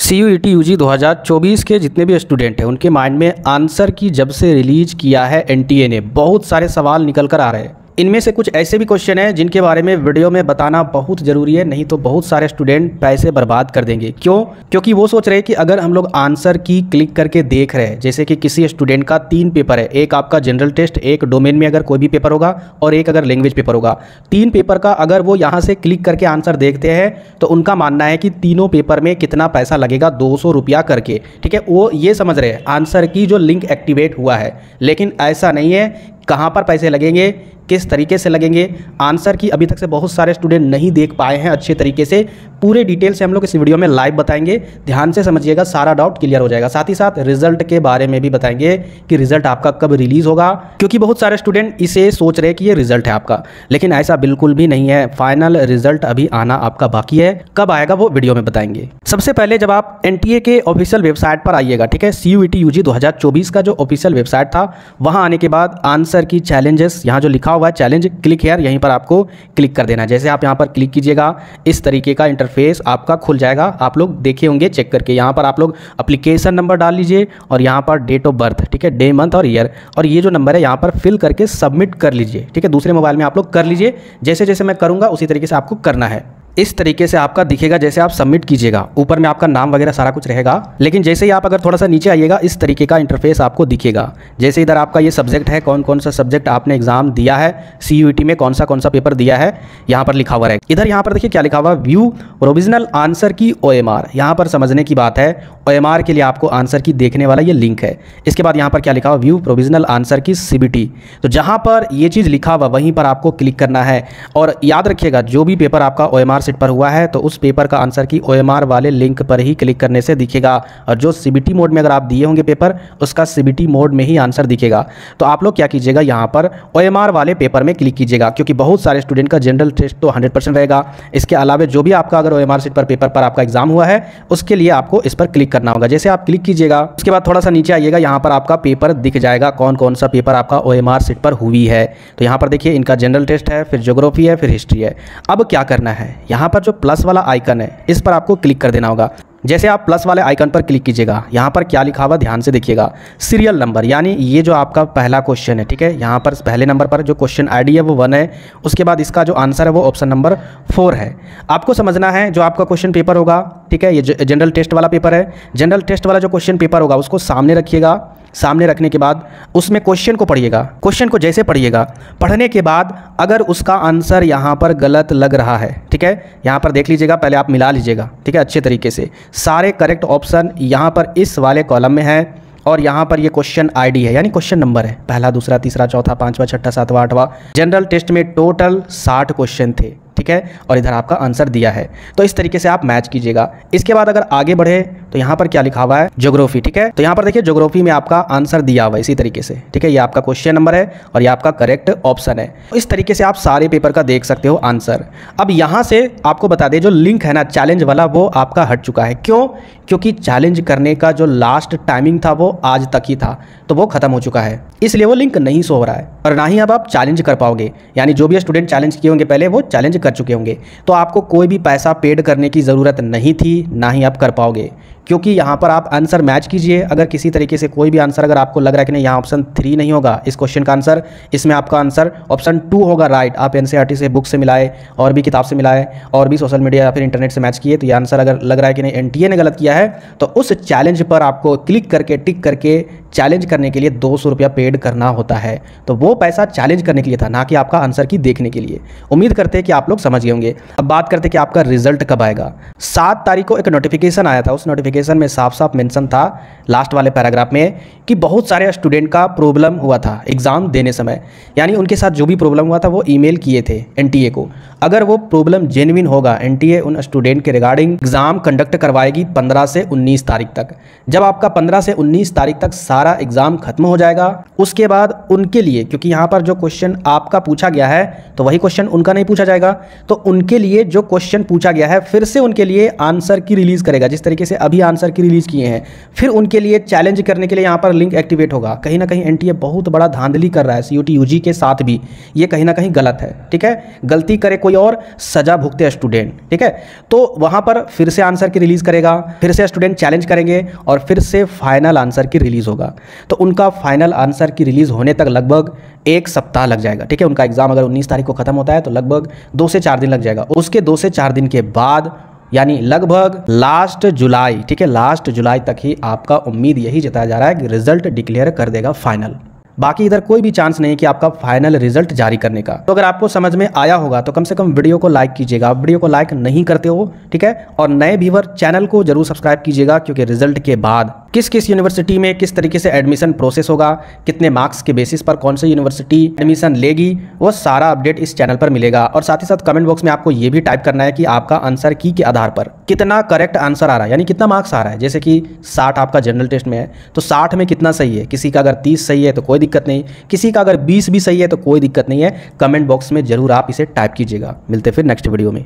CUET UG 2024 के जितने भी स्टूडेंट हैं उनके माइंड में आंसर की जब से रिलीज किया है NTA ने बहुत सारे सवाल निकल कर आ रहे हैं। इनमें से कुछ ऐसे भी क्वेश्चन हैं जिनके बारे में वीडियो में बताना बहुत ज़रूरी है, नहीं तो बहुत सारे स्टूडेंट पैसे बर्बाद कर देंगे। क्यों? क्योंकि वो सोच रहे हैं कि अगर हम लोग आंसर की क्लिक करके देख रहे हैं, जैसे कि किसी स्टूडेंट का 3 पेपर है, एक आपका जनरल टेस्ट, एक डोमेन में अगर कोई भी पेपर होगा और एक अगर लैंग्वेज पेपर होगा, 3 पेपर का अगर वो यहाँ से क्लिक करके आंसर देखते हैं तो उनका मानना है कि तीनों पेपर में कितना पैसा लगेगा, 200 रुपया करके। ठीक है, वो ये समझ रहे हैं आंसर की जो लिंक एक्टिवेट हुआ है, लेकिन ऐसा नहीं है। कहाँ पर पैसे लगेंगे, किस तरीके से लगेंगे, आंसर की अभी तक से बहुत सारे स्टूडेंट नहीं देख पाए हैं अच्छे तरीके से। पूरे डिटेल से हम लोग इस वीडियो में लाइव बताएंगे, ध्यान से समझिएगा, सारा डाउट क्लियर हो जाएगा। साथ ही साथ रिजल्ट के बारे में भी बताएंगे कि रिजल्ट आपका कब रिलीज होगा, क्योंकि बहुत सारे स्टूडेंट इसे सोच रहे हैं कि ये रिजल्ट है आपका, लेकिन ऐसा बिल्कुल भी नहीं है। फाइनल रिजल्ट अभी आना आपका बाकी है, कब आएगा वो वीडियो में बताएंगे। सबसे पहले जब आप NTA के ऑफिशियल वेबसाइट पर आइएगा, ठीक है, CUET UG 2024 का जो ऑफिशियल वेबसाइट था, वहाँ आने के बाद आंसर की चैलेंजेस, यहाँ जो लिखा हुआ है चैलेंज क्लिक हेयर, यहीं पर आपको क्लिक कर देना है। जैसे आप यहाँ पर क्लिक कीजिएगा, इस तरीके का इंटरफेस आपका खुल जाएगा। आप लोग देखे होंगे चेक करके, यहाँ पर आप लोग एप्लीकेशन नंबर डाल लीजिए और यहाँ पर डेट ऑफ बर्थ, ठीक है, डे मंथ और ईयर, और ये जो नंबर है यहाँ पर फिल करके सबमिट कर लीजिए। ठीक है, दूसरे मोबाइल में आप लोग कर लीजिए, जैसे जैसे मैं करूँगा उसी तरीके से आपको करना है। इस तरीके से आपका दिखेगा, जैसे आप सबमिट कीजिएगा, ऊपर में आपका नाम वगैरह सारा कुछ रहेगा। लेकिन जैसे ही आप अगर थोड़ा सा नीचे आइएगा, इस तरीके का इंटरफेस आपको दिखेगा। जैसे इधर आपका ये सब्जेक्ट है, कौन कौन सा सब्जेक्ट आपने एग्जाम दिया है, CUET में कौन सा पेपर दिया है, यहाँ पर लिखा हुआ है। इधर यहाँ पर देखिए क्या लिखा हुआ है, व्यू प्रोविजनल आंसर की OMR। यहाँ पर समझने की बात है, OMR के लिए आपको आंसर की देखने वाला ये लिंक है। इसके बाद यहाँ पर क्या लिखा हुआ, व्यू प्रोविजनल आंसर की CBT। तो जहाँ पर ये चीज़ लिखा हुआ वहीं पर आपको क्लिक करना है। और याद रखिएगा, जो भी पेपर आपका OMR सीट पर हुआ है तो उस पेपर का आंसर की OMR वाले लिंक पर ही क्लिक करने से दिखेगा, और जो CBT मोड में अगर आप दिए होंगे पेपर, उसका CBT मोड में ही आंसर दिखेगा। तो आप लोग क्या कीजिएगा, यहाँ पर OMR वाले पेपर में क्लिक कीजिएगा, क्योंकि बहुत सारे स्टूडेंट का जनरल टेस्ट तो 100% रहेगा। इसके अलावा जो भी आपका अगर OMR सीट पर पेपर पर आपका एग्जाम हुआ है, उसके लिए आपको इस पर क्लिक करना होगा। जैसे आप क्लिक कीजिएगा, उसके बाद थोड़ा सा नीचे आइएगा, यहाँ पर आपका पेपर दिख जाएगा, कौन कौन सा पेपर आपका OMR सीट पर हुई है। तो यहाँ पर देखिए, इनका जनरल टेस्ट है, फिर ज्योग्राफी है, फिर हिस्ट्री है। अब क्या करना है, यहाँ पर जो प्लस वाला आइकन है, इस पर आपको क्लिक कर देना होगा। जैसे आप प्लस वाले आइकन पर क्लिक कीजिएगा, यहाँ पर क्या लिखा हुआ ध्यान से देखिएगा, सीरियल नंबर, यानी ये जो आपका पहला क्वेश्चन है, ठीक है, यहाँ पर पहले नंबर पर जो क्वेश्चन ID है वो 1 है। उसके बाद इसका जो आंसर है वो ऑप्शन नंबर 4 है। आपको समझना है, जो आपका क्वेश्चन पेपर होगा, ठीक है, ये जनरल टेस्ट वाला पेपर है, जनरल टेस्ट वाला जो क्वेश्चन पेपर होगा उसको सामने रखिएगा। सामने रखने के बाद उसमें क्वेश्चन को पढ़िएगा। क्वेश्चन को जैसे पढ़िएगा, पढ़ने के बाद अगर उसका आंसर यहाँ पर गलत लग रहा है, ठीक है, यहाँ पर देख लीजिएगा, पहले आप मिला लीजिएगा, ठीक है, अच्छे तरीके से। सारे करेक्ट ऑप्शन यहाँ पर इस वाले कॉलम में है, और यहाँ पर ये क्वेश्चन ID है, यानी क्वेश्चन नंबर है, पहला, दूसरा, तीसरा, चौथा, 5वां, 6वां, 7वां, 8वां। जनरल टेस्ट में टोटल 60 क्वेश्चन थे, ठीक है, और इधर आपका आंसर दिया है। तो इस तरीके से आप मैच कीजिएगा। इसके बाद अगर आगे बढ़े तो यहाँ पर क्या लिखा हुआ है, ज्योग्राफी, ठीक है, तो यहाँ पर देखिए ज्योग्राफी में आपका आंसर दिया हुआ है इसी तरीके से, ठीक है, ये आपका क्वेश्चन नंबर है और ये आपका करेक्ट ऑप्शन है। तो इस तरीके से आप सारे पेपर का देख सकते हो आंसर। अब यहाँ से आपको बता दें, जो लिंक है ना चैलेंज वाला, वो आपका हट चुका है। क्यों? क्योंकि चैलेंज करने का जो लास्ट टाइमिंग था वो आज तक ही था, तो वो खत्म हो चुका है, इसलिए वो लिंक नहीं शो हो रहा है, और ना ही अब आप चैलेंज कर पाओगे। यानी जो भी स्टूडेंट चैलेंज किए होंगे पहले, वो चैलेंज कर चुके होंगे, तो आपको कोई भी पैसा पेड करने की ज़रूरत नहीं थी, ना ही आप कर पाओगे। क्योंकि यहाँ पर आप आंसर मैच कीजिए। अगर किसी तरीके से कोई भी आंसर अगर आपको लग रहा है कि नहीं, यहाँ ऑप्शन 3 नहीं होगा इस क्वेश्चन का आंसर, इसमें आपका आंसर ऑप्शन 2 होगा, राइट, आप NCERT से, बुक से मिलाए, और भी किताब से मिलाए, और भी सोशल मीडिया या फिर इंटरनेट से मैच किए, तो ये आंसर अगर लग रहा है कि नहीं NTA ने गलत किया है, तो उस चैलेंज पर आपको क्लिक करके, टिक करके चैलेंज करने के लिए 200 रुपया पेड करना होता है। तो वो पैसा चैलेंज करने के लिए था, ना कि आपका आंसर की देखने के लिए। उम्मीद करते हैं कि आप लोग समझ गए होंगे। अब बात करते हैं कि आपका रिजल्ट कब आएगा। 7 तारीख को एक नोटिफिकेशन आया था, उस नोटिफिकेशन में साफ साफ मेंशन था लास्ट वाले पैराग्राफ में कि बहुत सारे स्टूडेंट का प्रॉब्लम हुआ था एग्जाम देने समय, यानी उनके साथ जो भी प्रॉब्लम हुआ था वो ईमेल किए थे NTA को। अगर वो प्रॉब्लम जेन्युइन होगा, NTA उन स्टूडेंट के रिगार्डिंग एग्जाम कंडक्ट करवाएगी 15 से 19 तारीख तक। जब आपका 15 से 19 तारीख तक सारा एग्जाम खत्म हो जाएगा, उसके बाद उनके लिए, क्योंकि यहाँ पर जो क्वेश्चन आपका पूछा गया है तो वही क्वेश्चन उनका नहीं पूछा जाएगा, तो उनके लिए जो क्वेश्चन पूछा गया है फिर से उनके लिए आंसर की रिलीज़ करेगा। जिस तरीके से अभी आंसर की रिलीज़ किए हैं, फिर उनके लिए चैलेंज करने के लिए यहाँ पर लिंक एक्टिवेट होगा। कहीं ना कहीं एनटीए बहुत बड़ा धांधली कर रहा है सीयूटी यूजी के साथ भी, ये कहीं ना कहीं गलत है। ठीक है, गलती करे कोई और, सजा भुगते स्टूडेंट। ठीक है, तो वहाँ पर फिर से आंसर की रिलीज़ करेगा, फिर से स्टूडेंट चैलेंज करेंगे और फिर से फाइनल आंसर की रिलीज़ होगा। तो उनका फाइनल आंसर की रिलीज़ होने तक लगभग 1 सप्ताह लग जाएगा। ठीक है, उनका एग्जाम अगर 19 तारीख को खत्म होता है तो लगभग 2 से 4 दिन लग जाएगा। उसके 2 से 4 दिन के बाद यानी लगभग लास्ट जुलाई, ठीक है, लास्ट जुलाई तक ही आपका उम्मीद यही जताया जा रहा है कि रिजल्ट डिक्लेयर कर देगा फाइनल। बाकी इधर कोई भी चांस नहीं कि आपका फाइनल रिजल्ट जारी करने का। तो अगर आपको समझ में आया होगा तो कम से कम वीडियो को लाइक कीजिएगा। आप वीडियो को लाइक नहीं करते हो, ठीक है, और नए व्यूअर चैनल को जरूर सब्सक्राइब कीजिएगा, क्योंकि रिजल्ट के बाद किस किस यूनिवर्सिटी में किस तरीके से एडमिशन प्रोसेस होगा, कितने मार्क्स के बेसिस पर कौन सी यूनिवर्सिटी एडमिशन लेगी, वो सारा अपडेट इस चैनल पर मिलेगा। और साथ ही साथ कमेंट बॉक्स में आपको ये भी टाइप करना है कि आपका आंसर की के आधार पर कितना करेक्ट आंसर आ रहा है, यानी कितना मार्क्स आ रहा है। जैसे कि 60 आपका जनरल टेस्ट में है तो 60 में कितना सही है। किसी का अगर 30 सही है तो कोई दिक्कत नहीं, किसी का अगर 20 भी सही है तो कोई दिक्कत नहीं है। कमेंट बॉक्स में जरूर आप इसे टाइप कीजिएगा। मिलते फिर नेक्स्ट वीडियो में।